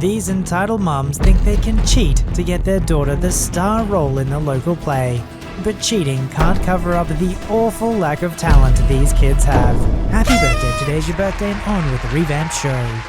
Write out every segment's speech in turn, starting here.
These entitled mums think they can cheat to get their daughter the star role in the local play. But cheating can't cover up the awful lack of talent these kids have. Happy birthday, today's your birthday, and on with the revamped show.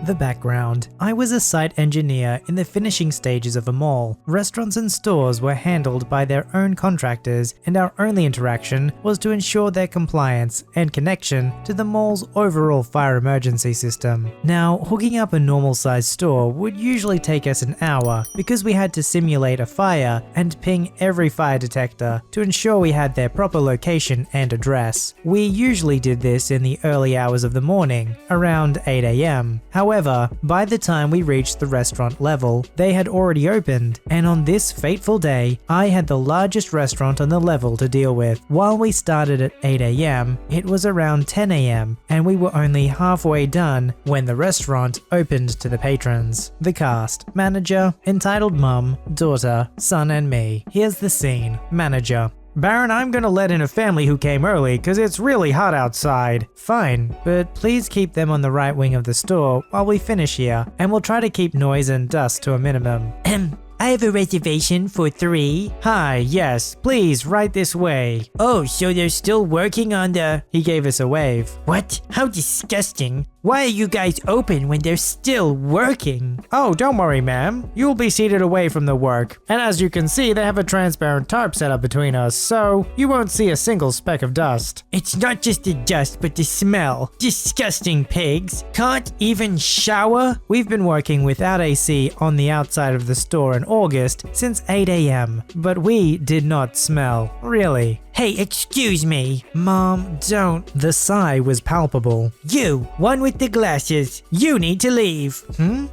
The background. I was a site engineer in the finishing stages of a mall. Restaurants and stores were handled by their own contractors, and our only interaction was to ensure their compliance and connection to the mall's overall fire emergency system. Now, hooking up a normal sized store would usually take us an hour because we had to simulate a fire and ping every fire detector to ensure we had their proper location and address. We usually did this in the early hours of the morning, around 8 AM. However, by the time we reached the restaurant level, they had already opened, and on this fateful day, I had the largest restaurant on the level to deal with. While we started at 8 AM, it was around 10 AM, and we were only halfway done when the restaurant opened to the patrons. The cast: manager, entitled mum, daughter, son, and me. Here's the scene. Manager: Baron, I'm gonna let in a family who came early because it's really hot outside. Fine, but please keep them on the right wing of the store while we finish here, and we'll try to keep noise and dust to a minimum. I have a reservation for 3. Hi, yes, please, right this way. Oh, so they're still working on the… He gave us a wave. What? How disgusting. Why are you guys open when they're still working? Oh, don't worry, ma'am. You'll be seated away from the work. And as you can see, they have a transparent tarp set up between us, so you won't see a single speck of dust. It's not just the dust, but the smell. Disgusting pigs. Can't even shower? We've been working without AC on the outside of the store in August since 8 AM, but we did not smell. Really. Hey, excuse me. Mom, don't. The sigh was palpable. You, one with the glasses. You need to leave.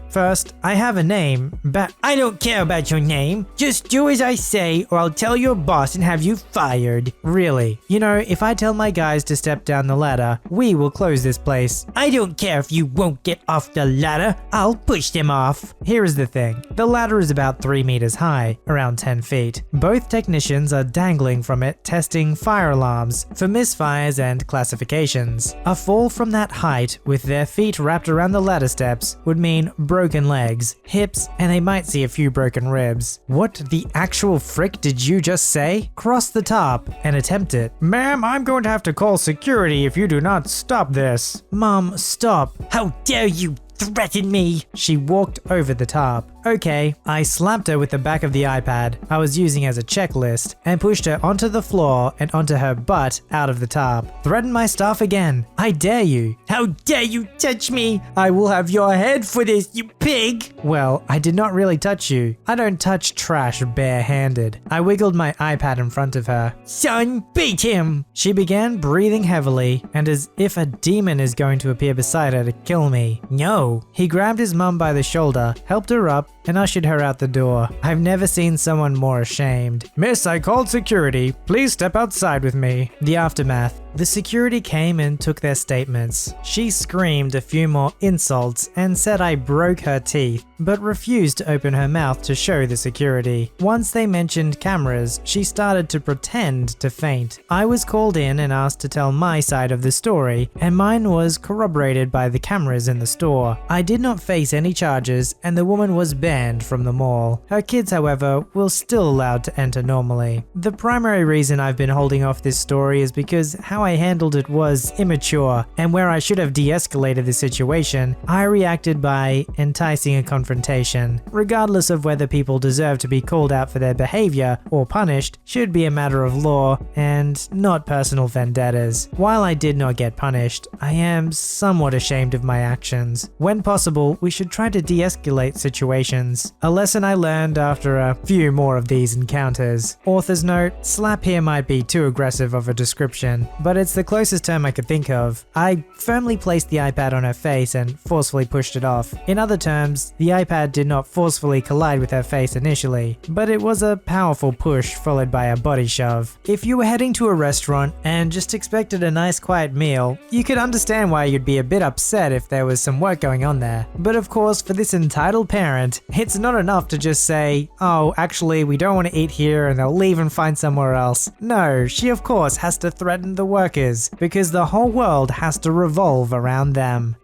First, I have a name, but I don't care about your name. Just do as I say or I'll tell your boss and have you fired. Really. You know, if I tell my guys to step down the ladder, we will close this place. I don't care if you won't get off the ladder. I'll push them off. Here is the thing. The ladder is about 3 meters high, around 10 feet. Both technicians are dangling from it, testing fire alarms for misfires and classifications. A fall from that height with their feet wrapped around the ladder steps would mean broken legs, hips, and they might see a few broken ribs. What the actual frick did you just say? Cross the top and attempt it. Ma'am, I'm going to have to call security if you do not stop this. Mom, stop. How dare you threaten me? She walked over the top. Okay, I slapped her with the back of the iPad I was using as a checklist and pushed her onto the floor and onto her butt out of the top. Threaten my staff again. I dare you. How dare you touch me? I will have your head for this, you pig. Well, I did not really touch you. I don't touch trash barehanded. I wiggled my iPad in front of her. Son, beat him. She began breathing heavily and as if a demon is going to appear beside her to kill me. No. He grabbed his mum by the shoulder, helped her up, and ushered her out the door. I've never seen someone more ashamed. Miss, I called security. Please step outside with me. The aftermath. The security came and took their statements. She screamed a few more insults and said I broke her teeth, but refused to open her mouth to show the security. Once they mentioned cameras, she started to pretend to faint. I was called in and asked to tell my side of the story, and mine was corroborated by the cameras in the store. I did not face any charges, and the woman was banned from the mall. Her kids, however, were still allowed to enter normally. The primary reason I've been holding off this story is because how I handled it was immature, and where I should have de-escalated the situation, I reacted by enticing a confrontation. Regardless of whether people deserve to be called out for their behavior or punished, should be a matter of law and not personal vendettas. While I did not get punished, I am somewhat ashamed of my actions. When possible, we should try to de-escalate situations. A lesson I learned after a few more of these encounters. Author's note: slap here might be too aggressive of a description, but it's the closest term I could think of. I firmly placed the iPad on her face and forcefully pushed it off. In other terms, the iPad did not forcefully collide with her face initially, but it was a powerful push followed by a body shove. If you were heading to a restaurant and just expected a nice quiet meal, you could understand why you'd be a bit upset if there was some work going on there. But of course, for this entitled parent, it's not enough to just say, oh, actually, we don't want to eat here, and they'll leave and find somewhere else. No, she of course has to threaten the workers, because the whole world has to revolve around them.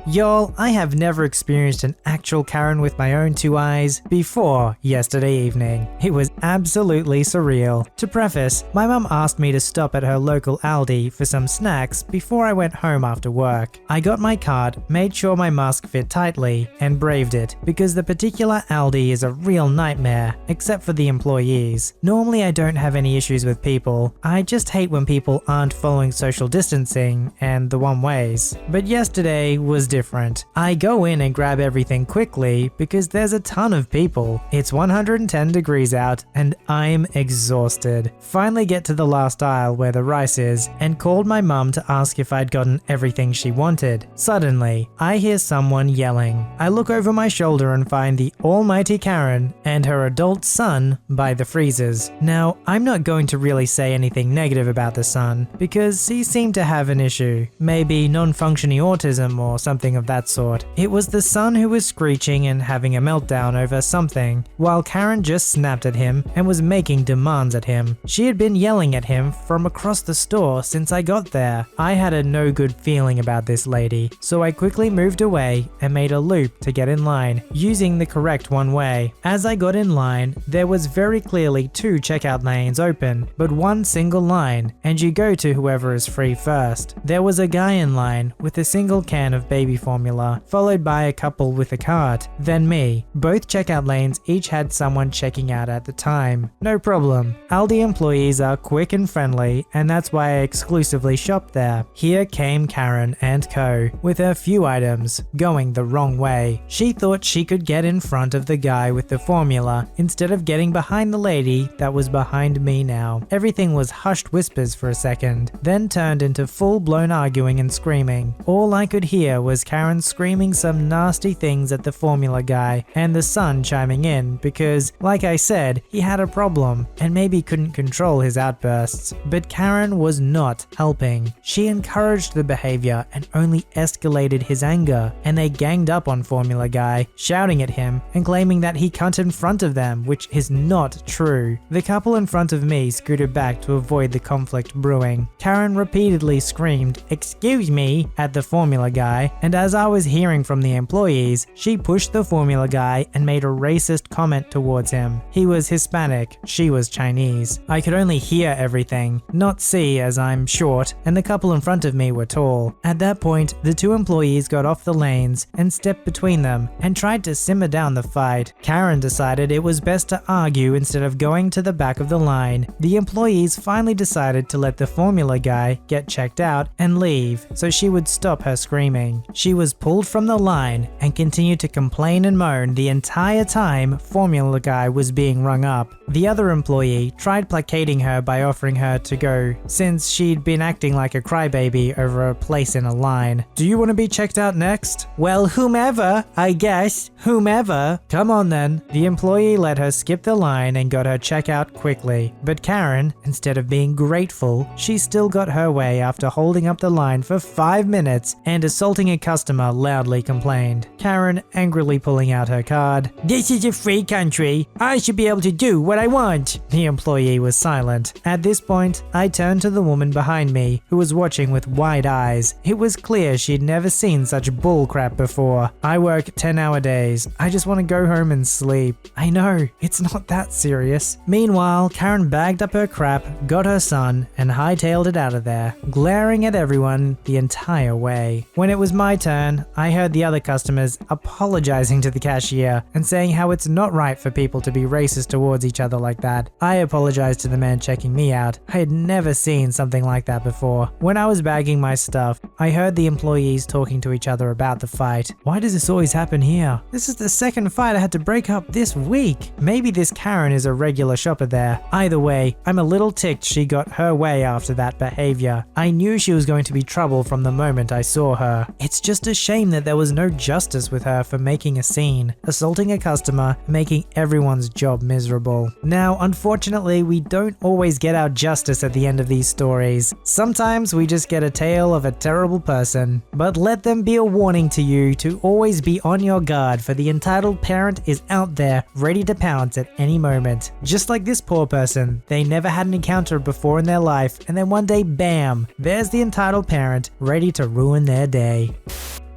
Y'all, I have never experienced an actual Karen with my own two eyes before yesterday evening. It was absolutely surreal. To preface, my mum asked me to stop at her local Aldi for some snacks before I went home after work. I got my card, made sure my mask fit tightly, and braved it because the particular Aldi is a real nightmare, except for the employees. Normally I don't have any issues with people, I just hate when people aren't following social distancing and the one-ways. But yesterday was different. I go in and grab everything quickly because there's a ton of people. It's 110 degrees out and I'm exhausted. Finally get to the last aisle where the rice is and called my mum to ask if I'd gotten everything she wanted. Suddenly, I hear someone yelling. I look over my shoulder and find the almighty Karen and her adult son by the freezers. Now, I'm not going to really say anything negative about the son because he seemed to have an issue. Maybe non-functioning autism or something of that sort. It was the son who was screeching and having a meltdown over something, while Karen just snapped at him and was making demands at him. She had been yelling at him from across the store since I got there. I had a no good feeling about this lady, so I quickly moved away and made a loop to get in line, using the correct one way. As I got in line, there was very clearly two checkout lanes open, but one single line, and you go to whoever is free first. There was a guy in line with a single can of baby formula, followed by a couple with a cart, then me. Both checkout lanes each had someone checking out at the time. No problem. Aldi employees are quick and friendly, and that's why I exclusively shop there. Here came Karen and co. with a few items going the wrong way. She thought she could get in front of the guy with the formula instead of getting behind the lady that was behind me now. Everything was hushed whispers for a second, then turned into full-blown arguing and screaming. All I could hear was Karen screaming some nasty things at the formula guy and the son chiming in because, like I said, he had a problem and maybe couldn't control his outbursts. But Karen was not helping. She encouraged the behavior and only escalated his anger, and they ganged up on formula guy, shouting at him and claiming that he cunt in front of them, which is not true. The couple in front of me scooted back to avoid the conflict brewing. Karen repeatedly screamed, "Excuse me," at the formula guy, and as I was hearing from the employees, she pushed the formula guy and made a racist comment towards him. He was Hispanic, she was Chinese. I could only hear everything, not see as I'm short, and the couple in front of me were tall. At that point, the two employees got off the lanes and stepped between them and tried to simmer down the fight. Karen decided it was best to argue instead of going to the back of the line. The employees finally decided to let the formula guy get checked out and leave so she would stop her screaming. She was pulled from the line and continued to complain and moan the entire time formula guy was being rung up. The other employee tried placating her by offering her to go since she'd been acting like a crybaby over a place in a line. "Do you want to be checked out next?" "Well, whomever, I guess. Whomever." "Come on then." The employee let her skip the line and got her checkout quickly. But Karen, instead of being grateful, she still got her way after holding up the line for 5 minutes and assaulting a customer loudly complained. Karen angrily pulling out her card. "This is a free country. I should be able to do what I want." The employee was silent. At this point, I turned to the woman behind me, who was watching with wide eyes. It was clear she'd never seen such bullcrap before. "I work 10-hour days. I just want to go home and sleep." "I know, it's not that serious." Meanwhile, Karen bagged up her crap, got her son, and hightailed it out of there, glaring at everyone the entire way. When it was my turn, I heard the other customers apologizing to the cashier and saying how it's not right for people to be racist towards each other like that. I apologized to the man checking me out. I had never seen something like that before. When I was bagging my stuff, I heard the employees talking to each other about the fight. "Why does this always happen here? This is the second fight I had to break up this week." Maybe this Karen is a regular shopper there. Either way, I'm a little ticked she got her way after that behavior. I knew she was going to be trouble from the moment I saw her. It's just a shame that there was no justice with her for making a scene, assaulting a customer, making everyone's job miserable. Now, unfortunately, we don't always get our justice at the end of these stories. Sometimes we just get a tale of a terrible person. But let them be a warning to you to always be on your guard, for the entitled parent is out there ready to pounce at any moment. Just like this poor person, they never had an encounter before in their life, and then one day, bam, there's the entitled parent ready to ruin their day.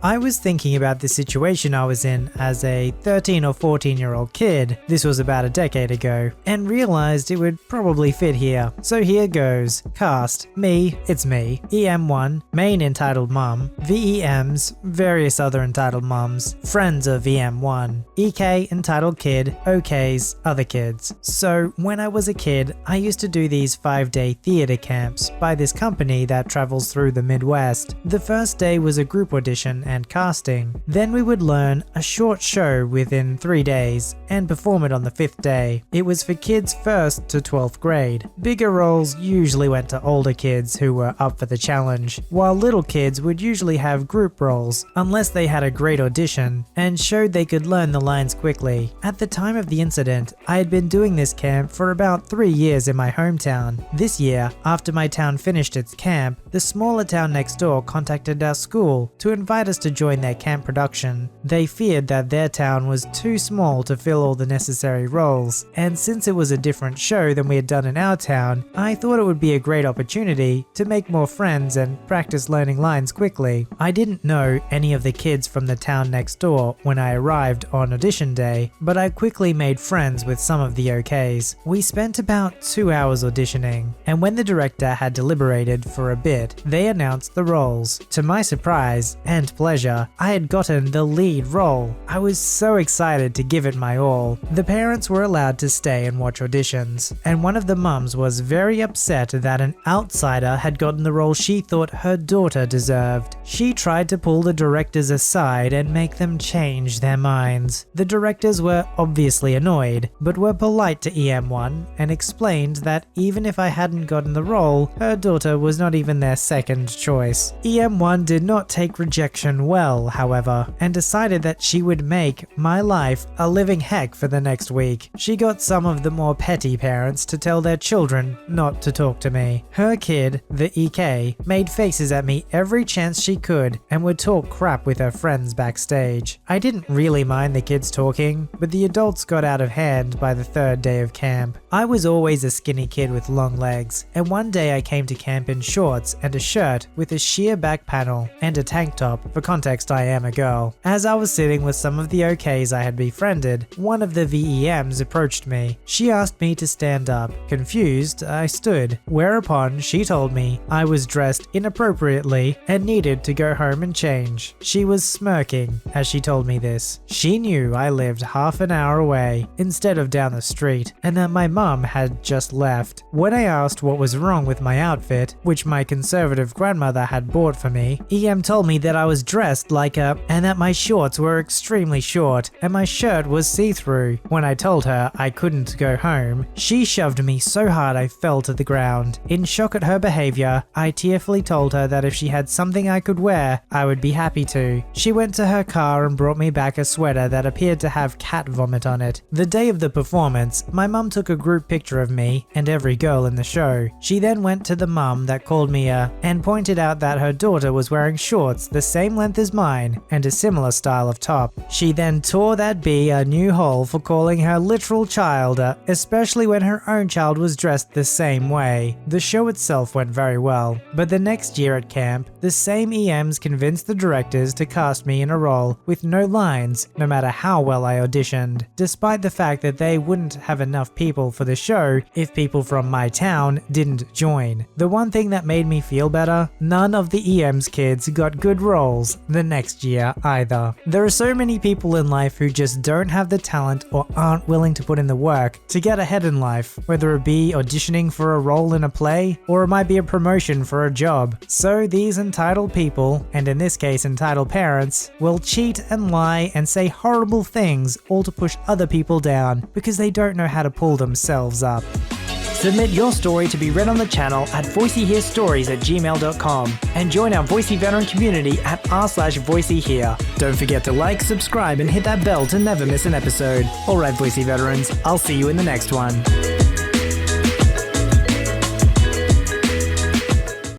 I was thinking about the situation I was in as a 13 or 14-year-old kid, this was about a decade ago, and realized it would probably fit here. So here goes. Cast: me, it's me, EM1, main entitled mum, VEMs, various other entitled mums, friends of EM1, EK entitled kid, OKs, other kids. So when I was a kid, I used to do these 5-day theater camps by this company that travels through the Midwest. The first day was a group audition and casting. Then we would learn a short show within 3 days and perform it on the 5th day. It was for kids 1st to 12th grade. Bigger roles usually went to older kids who were up for the challenge, while little kids would usually have group roles unless they had a great audition and showed they could learn the lines quickly. At the time of the incident, I had been doing this camp for about 3 years in my hometown. This year, after my town finished its camp, the smaller town next door contacted our school to invite us to join their camp production. They feared that their town was too small to fill all the necessary roles, and since it was a different show than we had done in our town, I thought it would be a great opportunity to make more friends and practice learning lines quickly. I didn't know any of the kids from the town next door when I arrived on audition day, but I quickly made friends with some of the OKs. We spent about 2 hours auditioning, and when the director had deliberated for a bit, they announced the roles. To my surprise and pleasure, I had gotten the lead role. I was so excited to give it my all. The parents were allowed to stay and watch auditions, and one of the mums was very upset that an outsider had gotten the role she thought her daughter deserved. She tried to pull the directors aside and make them change their minds. The directors were obviously annoyed, but were polite to EM1 and explained that even if I hadn't gotten the role, her daughter was not even their second choice. EM1 did not take rejection well, however, and decided that she would make my life a living heck for the next week. She got some of the more petty parents to tell their children not to talk to me. Her kid, the EK, made faces at me every chance she could and would talk crap with her friends backstage. I didn't really mind the kids talking, but the adults got out of hand by the 3rd day of camp. I was always a skinny kid with long legs, and one day I came to camp in shorts and a shirt with a sheer back panel and a tank top. For context, I am a girl. As I was sitting with some of the OKs I had befriended, one of the VEMs approached me. She asked me to stand up. Confused, I stood, whereupon she told me I was dressed inappropriately and needed to go home and change. She was smirking as she told me this. She knew I lived half an hour away instead of down the street, and that my mum had just left. When I asked what was wrong with my outfit, which my conservative grandmother had bought for me, EM told me that I was dressed like a, and that my shorts were extremely short and my shirt was see-through. When I told her I couldn't go home, she shoved me so hard I fell to the ground. In shock at her behavior, I tearfully told her that if she had something I could wear, I would be happy to. She went to her car and brought me back a sweater that appeared to have cat vomit on it. The day of the performance, my mum took a group picture of me and every girl in the show. She then went to the mum that called me and pointed out that her daughter was wearing shorts the same length as mine and a similar style of top. She then tore that bee a new hole for calling her literal child, especially when her own child was dressed the same way. The show itself went very well, but the next year at camp, the same EMs convinced the directors to cast me in a role with no lines, no matter how well I auditioned, despite the fact that they wouldn't have enough people for the show if people from my town didn't join. The one thing that made me feel better, none of the EM's kids got good roles the next year either. There are so many people in life who just don't have the talent or aren't willing to put in the work to get ahead in life, whether it be auditioning for a role in a play or it might be a promotion for a job. So these entitled people, and in this case entitled parents, will cheat and lie and say horrible things all to push other people down because they don't know how to pull themselves up. Submit your story to be read on the channel at VoiceyHereStories@gmail.com and join our Voicey veteran community at r/VoiceyHere. Don't forget to like, subscribe, and hit that bell to never miss an episode. Alright, Voicey veterans, I'll see you in the next one.